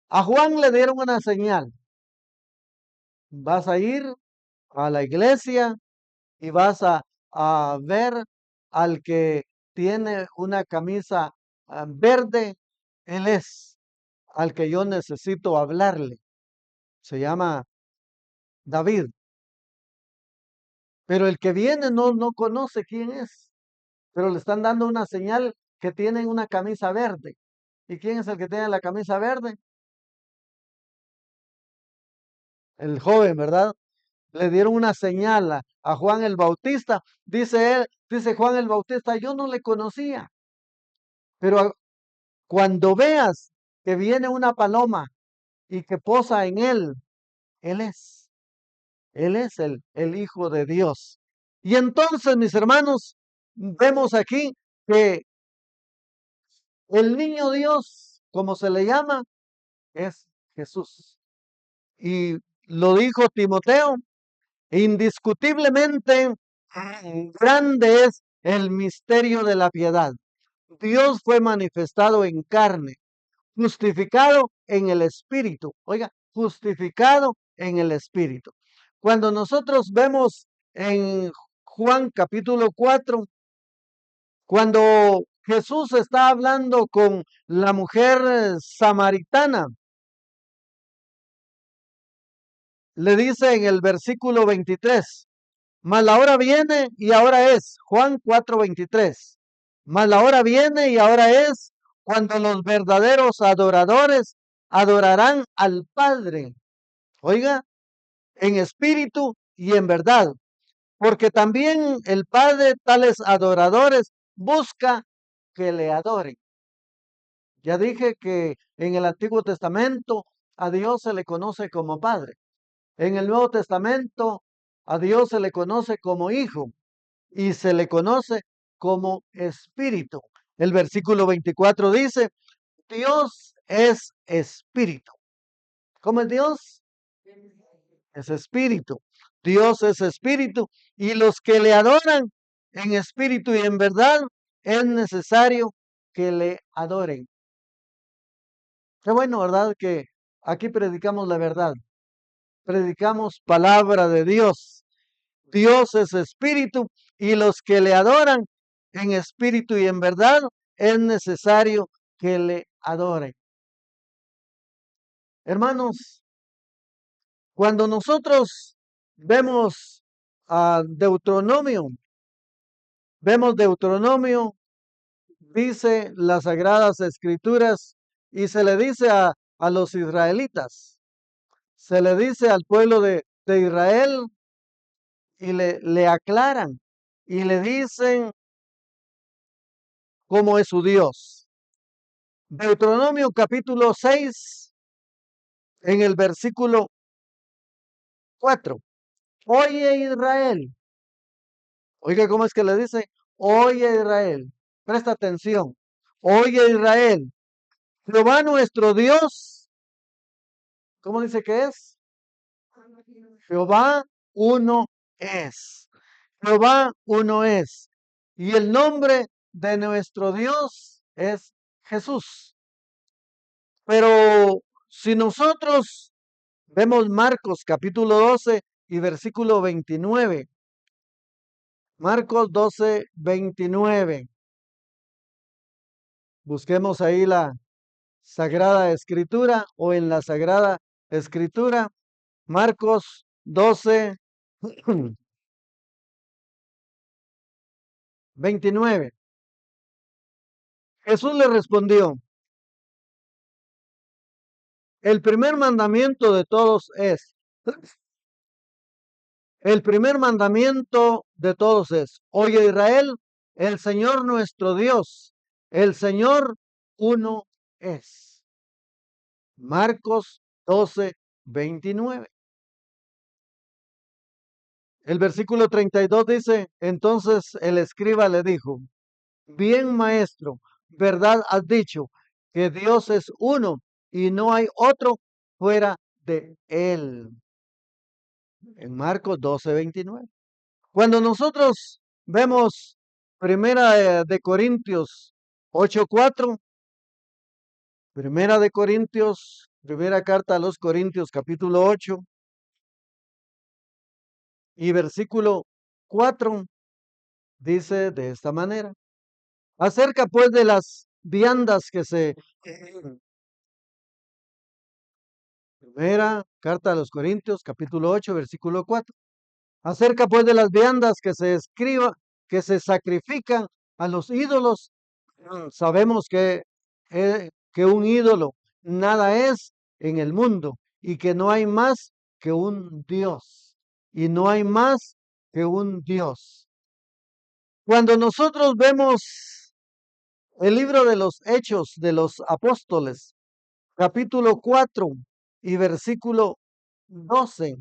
A Juan le dieron una señal. Vas a ir a la iglesia y vas a ver al que tiene una camisa verde. Él es al que yo necesito hablarle. Se llama David. Pero el que viene no conoce quién es. Pero le están dando una señal que tiene una camisa verde. ¿Y quién es el que tiene la camisa verde? El joven, ¿verdad? Le dieron una señal a Juan el Bautista. Dice él, dice Juan el Bautista, yo no le conocía. Pero cuando veas que viene una paloma y que posa en él, él es. Él es el Hijo de Dios. Y entonces, mis hermanos, vemos aquí que el niño Dios, como se le llama, es Jesús. Y lo dijo Timoteo, indiscutiblemente grande es el misterio de la piedad. Dios fue manifestado en carne, justificado en el Espíritu. Oiga, justificado en el Espíritu. Cuando nosotros vemos en Juan capítulo 4, cuando Jesús está hablando con la mujer samaritana, le dice en el versículo 23, mas la hora viene y ahora es, Juan 4:23, mas la hora viene y ahora es cuando los verdaderos adoradores adorarán al Padre, oiga, en espíritu y en verdad, porque también el Padre tales adoradores busca que le adoren. Ya dije que en el Antiguo Testamento a Dios se le conoce como Padre. En el Nuevo Testamento a Dios se le conoce como Hijo y se le conoce como Espíritu. El versículo 24 dice, Dios es Espíritu. ¿Cómo es Dios? Es Espíritu. Dios es Espíritu y los que le adoran en espíritu y en verdad es necesario que le adoren. Qué bueno, ¿verdad? Que aquí predicamos la verdad. Predicamos palabra de Dios. Dios es espíritu y los que le adoran en espíritu y en verdad es necesario que le adoren. Hermanos, cuando nosotros vemos a Deuteronomio, dice las Sagradas Escrituras y se le dice a los israelitas, se le dice al pueblo de Israel y le aclaran y le dicen cómo es su Dios. Deuteronomio capítulo 6, en el versículo 4. Oye Israel. Oiga, ¿cómo es que le dice? Oye Israel. Presta atención. Oye Israel. Jehová nuestro Dios. ¿Cómo dice que es? Jehová uno es. Jehová uno es. Y el nombre de nuestro Dios es Jesús. Pero si nosotros vemos Marcos capítulo 12 y versículo 29. Marcos 12, 29. Busquemos ahí la Sagrada Escritura o en la Sagrada Escritura. Marcos 12, 29. Jesús le respondió, el primer mandamiento de todos es, el primer mandamiento de todos es, oye Israel, el Señor nuestro Dios, el Señor uno es. Marcos 12:29. El versículo 32 dice, entonces el escriba le dijo, bien maestro, verdad has dicho, que Dios es uno y no hay otro fuera de él. En Marcos 12:29. Cuando nosotros vemos Primera de Corintios 8:4, primera carta a los Corintios capítulo 8 y versículo 4, dice de esta manera, acerca pues de las viandas que se... Primera carta a los Corintios capítulo 8 versículo 4. Acerca pues de las viandas que se sacrifican a los ídolos, sabemos que un ídolo nada es en el mundo y que no hay más que un Dios. Y no hay más que un Dios. Cuando nosotros vemos el libro de los Hechos de los Apóstoles, capítulo 4 y versículo 12,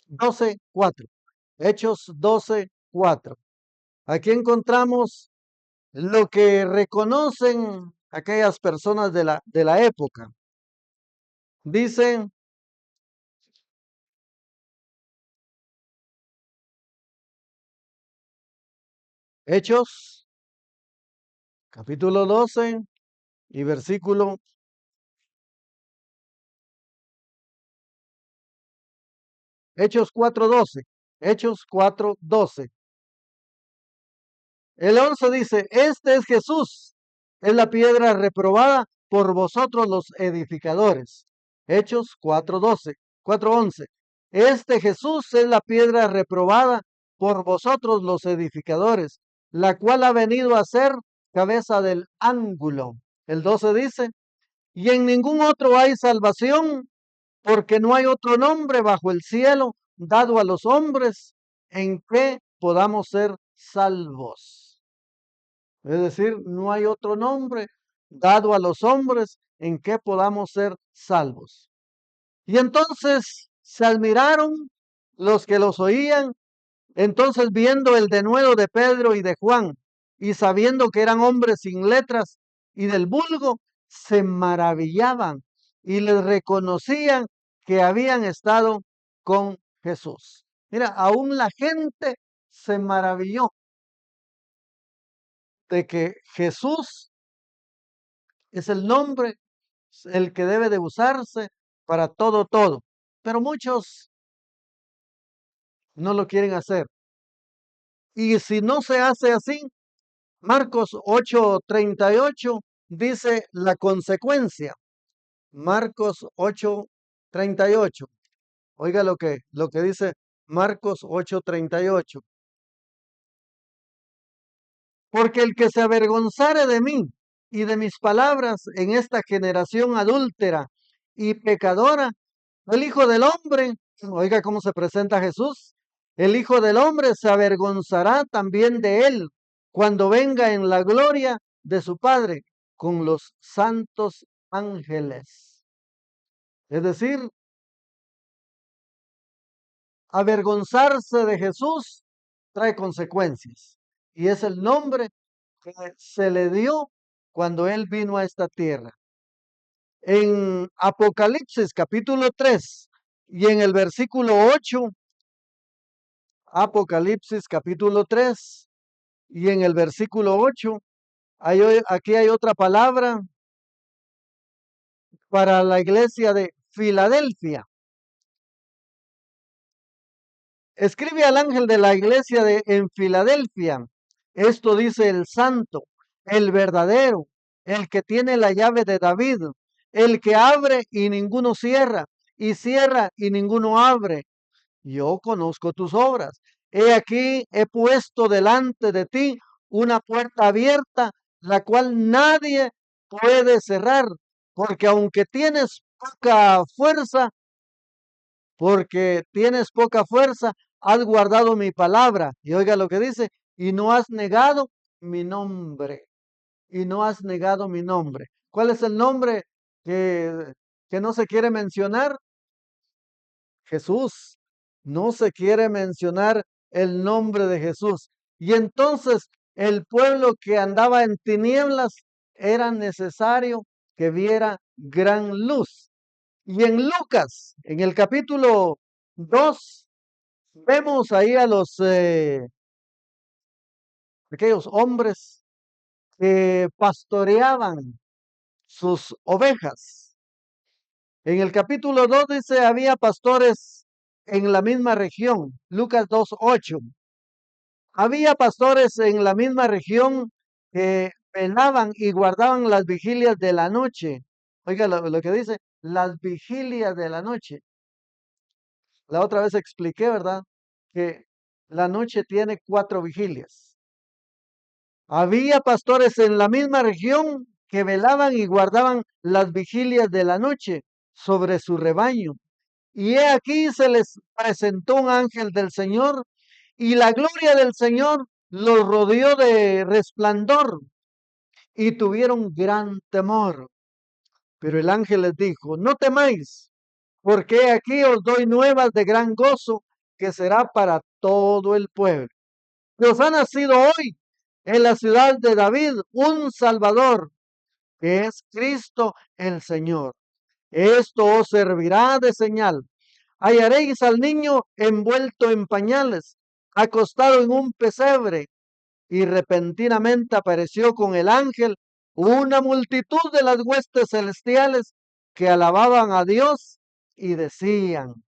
12:4. Hechos 12:4. Aquí encontramos lo que reconocen aquellas personas de la época. Dice, Hechos, capítulo 12 y versículo, Hechos 4:12. Hechos 4:12. El 11 dice, este es Jesús, es la piedra reprobada por vosotros los edificadores. Hechos 4:12, 4:11. Este Jesús es la piedra reprobada por vosotros los edificadores, la cual ha venido a ser cabeza del ángulo. El 12 dice, y en ningún otro hay salvación, porque no hay otro nombre bajo el cielo dado a los hombres en que podamos ser salvos. Es decir, no hay otro nombre dado a los hombres en que podamos ser salvos. Y entonces se admiraron los que los oían, entonces viendo el denuedo de Pedro y de Juan, y sabiendo que eran hombres sin letras y del vulgo, se maravillaban y les reconocían que habían estado con Jesús. Mira, aún la gente se maravilló de que Jesús es el nombre, el que debe de usarse para todo, todo. Pero muchos no lo quieren hacer. Y si no se hace así, Marcos 8:38 dice la consecuencia. Marcos 8:38. Oiga lo que dice Marcos 8:38. Porque el que se avergonzare de mí y de mis palabras en esta generación adúltera y pecadora, el Hijo del Hombre, oiga cómo se presenta Jesús, el Hijo del Hombre se avergonzará también de él cuando venga en la gloria de su Padre con los santos ángeles. Es decir, avergonzarse de Jesús trae consecuencias. Y es el nombre que se le dio cuando él vino a esta tierra. En Apocalipsis capítulo 3 y en el versículo 8, Apocalipsis capítulo 3 y en el versículo 8, aquí hay otra palabra para la iglesia de Filadelfia. Escribe al ángel de la iglesia en Filadelfia. Esto dice el santo, el verdadero, el que tiene la llave de David, el que abre y ninguno cierra, y cierra y ninguno abre. yo conozco tus obras. He aquí, he puesto delante de ti una puerta abierta, la cual nadie puede cerrar, porque aunque tienes poca fuerza, has guardado mi palabra. Y oiga lo que dice, y no has negado mi nombre, y no has negado mi nombre. ¿Cuál es el nombre que, que no se quiere mencionar? Jesús. No se quiere mencionar el nombre de Jesús. Y entonces el pueblo que andaba en tinieblas era necesario que viera gran luz. Y en Lucas, en el capítulo 2, vemos ahí a los aquellos hombres que pastoreaban sus ovejas. En el capítulo 2 dice, había pastores en la misma región, Lucas 2:8. Había pastores en la misma región que velaban y guardaban las vigilias de la noche. Oiga lo que dice, las vigilias de la noche. La otra vez expliqué, ¿verdad? Que la noche tiene 4 vigilias. Había pastores en la misma región que velaban y guardaban las vigilias de la noche sobre su rebaño. Y he aquí se les presentó un ángel del Señor y la gloria del Señor los rodeó de resplandor y tuvieron gran temor. Pero el ángel les dijo, no temáis, porque aquí os doy nuevas de gran gozo que será para todo el pueblo. Que os ha nacido hoy en la ciudad de David un Salvador, que es Cristo el Señor. Esto os servirá de señal. Hallaréis al niño envuelto en pañales, acostado en un pesebre, y repentinamente apareció con el ángel una multitud de las huestes celestiales que alababan a Dios y decían,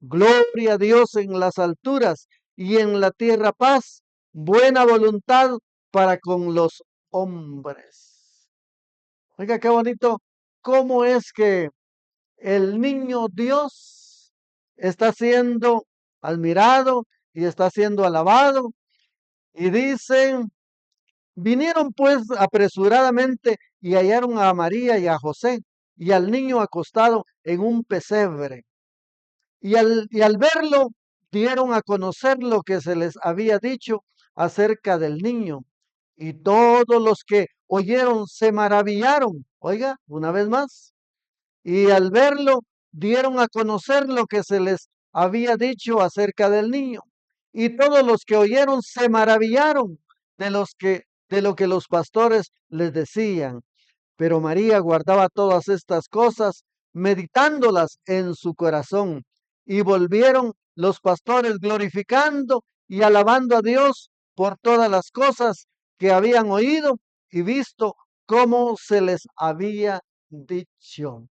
gloria a Dios en las alturas y en la tierra paz, buena voluntad para con los hombres. Oiga, qué bonito. ¿Cómo es que el niño Dios está siendo admirado y está siendo alabado? Y dicen, vinieron pues apresuradamente y hallaron a María y a José y al niño acostado en un pesebre. Y al verlo, dieron a conocer lo que se les había dicho acerca del niño. Y todos los que oyeron se maravillaron. Oiga, una vez más. Y al verlo, dieron a conocer lo que se les había dicho acerca del niño. Y todos los que oyeron se maravillaron de lo que los pastores les decían. Pero María guardaba todas estas cosas, meditándolas en su corazón. Y volvieron los pastores glorificando y alabando a Dios por todas las cosas que habían oído y visto cómo se les había dicho.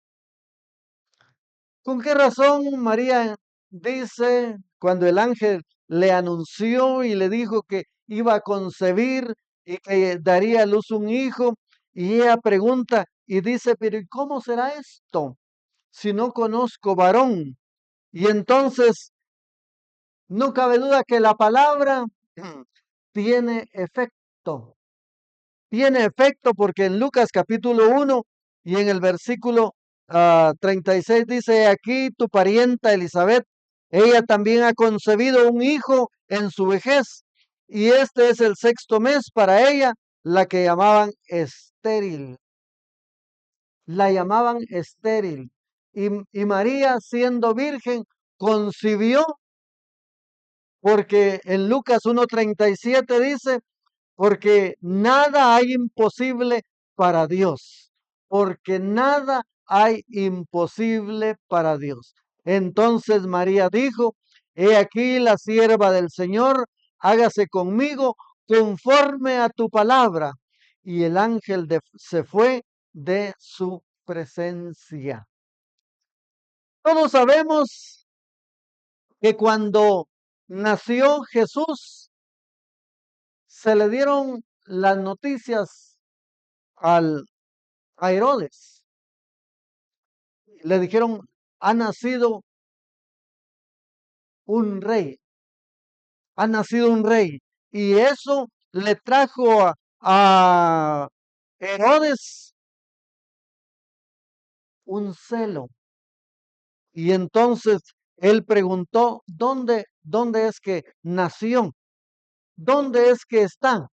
¿Con qué razón María dice cuando el ángel le anunció y le dijo que iba a concebir y que daría a luz un hijo? Y ella pregunta y dice, pero ¿y cómo será esto si no conozco varón? Y entonces no cabe duda que la palabra tiene efecto. Tiene efecto porque en Lucas capítulo 1 y en el versículo 36 dice, aquí tu parienta Elizabeth, ella también ha concebido un hijo en su vejez y este es el 6.º mes para ella, la que llamaban estéril. La llamaban estéril. Y María, siendo virgen, concibió, porque en Lucas 1:37 dice, porque nada hay imposible para Dios, porque nada hay imposible para Dios. Entonces María dijo, he aquí la sierva del Señor, hágase conmigo conforme a tu palabra. Y el ángel se fue de su presencia. Todos sabemos que cuando nació Jesús, se le dieron las noticias a Herodes. Le dijeron, ha nacido un rey, ha nacido un rey. Y eso le trajo a Herodes un celo. Y entonces él preguntó, ¿dónde es que nació? ¿Dónde es que está?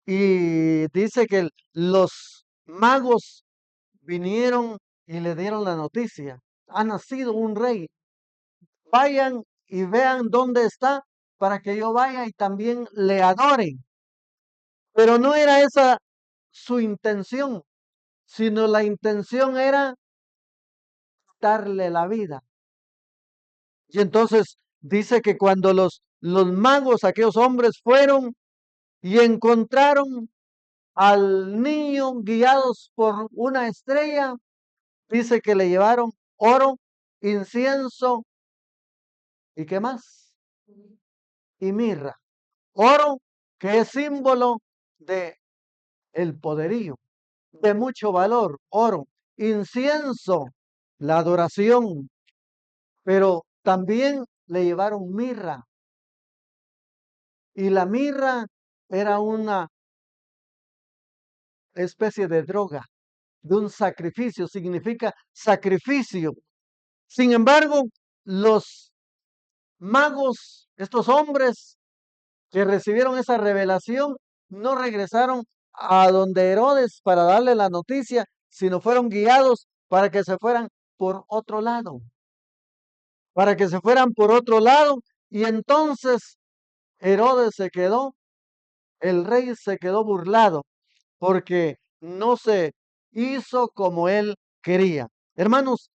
Y dice que los magos vinieron y le dieron la noticia. Ha nacido un rey. Vayan y vean dónde está para que yo vaya y también le adoren. Pero no era esa su intención, sino la intención era darle la vida. Y entonces dice que cuando los magos, aquellos hombres, fueron y encontraron al niño guiados por una estrella, dice que le llevaron oro, incienso y qué más, y mirra. Oro que es símbolo de el poderío, de mucho valor, oro, incienso, la adoración, pero también le llevaron mirra. Y la mirra era una especie de droga, de un sacrificio, significa sacrificio. Sin embargo, los magos, estos hombres que recibieron esa revelación, no regresaron a donde Herodes para darle la noticia, sino fueron guiados para que se fueran por otro lado, para que se fueran por otro lado. Y entonces Herodes se quedó, el rey se quedó burlado, porque no se hizo como él quería. Hermanos,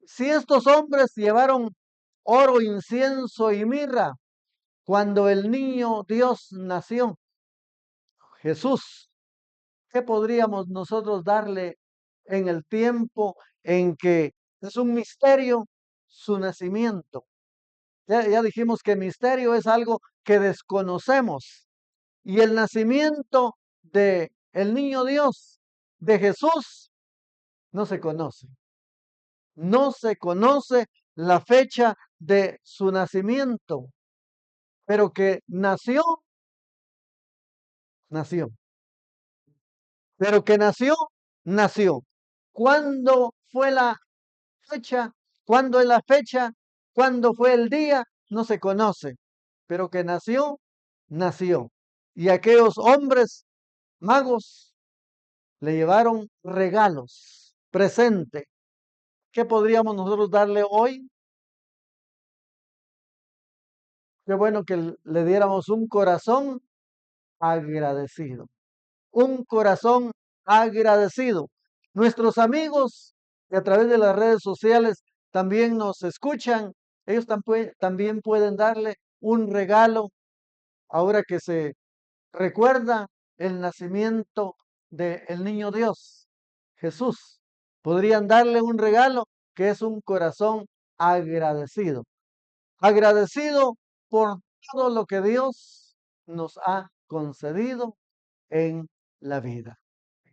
si estos hombres llevaron oro, incienso y mirra cuando el niño Dios nació, Jesús, ¿qué podríamos nosotros darle en el tiempo en que es un misterio su nacimiento? Ya dijimos que misterio es algo que desconocemos. Y el nacimiento de el niño Dios, de Jesús, no se conoce. No se conoce la fecha de su nacimiento, pero que nació, nació. Pero que nació, nació. ¿Cuándo fue la fecha? ¿Cuándo es la fecha? ¿Cuándo fue el día? No se conoce. Pero que nació, nació. Y aquellos hombres magos le llevaron regalos, presente. ¿Qué podríamos nosotros darle hoy? Qué bueno que le diéramos un corazón agradecido. Un corazón agradecido. Nuestros amigos que a través de las redes sociales también nos escuchan, ellos también pueden darle un regalo ahora que se recuerda el nacimiento del niño Dios, Jesús. Podrían darle un regalo que es un corazón agradecido. Agradecido por todo lo que Dios nos ha concedido en la vida.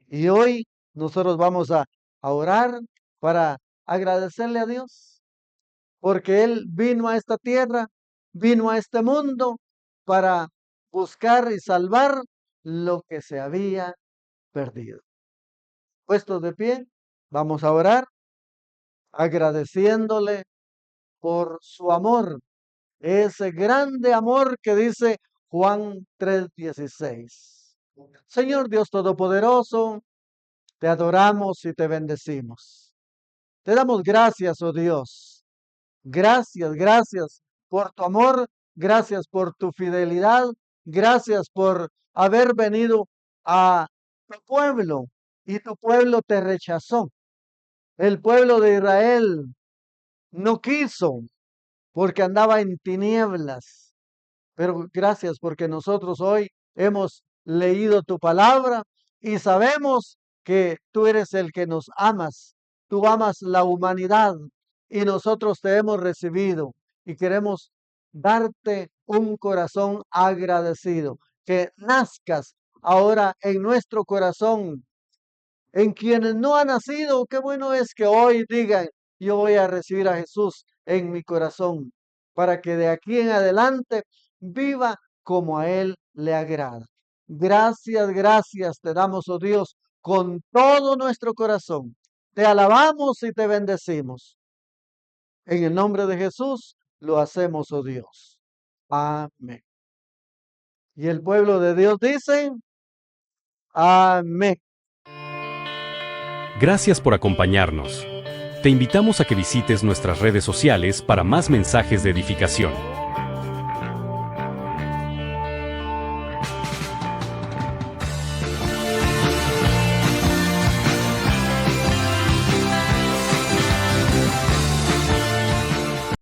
Y hoy nosotros vamos a orar para agradecerle a Dios, porque Él vino a esta tierra, vino a este mundo para buscar y salvar lo que se había perdido. Puestos de pie, vamos a orar agradeciéndole por su amor, ese grande amor que dice Juan 3:16. Señor Dios Todopoderoso, te adoramos y te bendecimos. Te damos gracias, oh Dios. Gracias, gracias por tu amor, gracias por tu fidelidad, gracias por haber venido a tu pueblo y tu pueblo te rechazó. El pueblo de Israel no quiso porque andaba en tinieblas. Pero gracias porque nosotros hoy hemos leído tu palabra y sabemos que tú eres el que nos amas. Tú amas la humanidad y nosotros te hemos recibido y queremos darte un corazón agradecido. Que nazcas ahora en nuestro corazón. En quienes no han nacido, qué bueno es que hoy digan, yo voy a recibir a Jesús en mi corazón. para que de aquí en adelante viva como a Él le agrada. Gracias, gracias te damos, oh Dios, con todo nuestro corazón. Te alabamos y te bendecimos. En el nombre de Jesús lo hacemos, oh Dios. Amén. Y el pueblo de Dios dice, amén. Gracias por acompañarnos. Te invitamos a que visites nuestras redes sociales para más mensajes de edificación.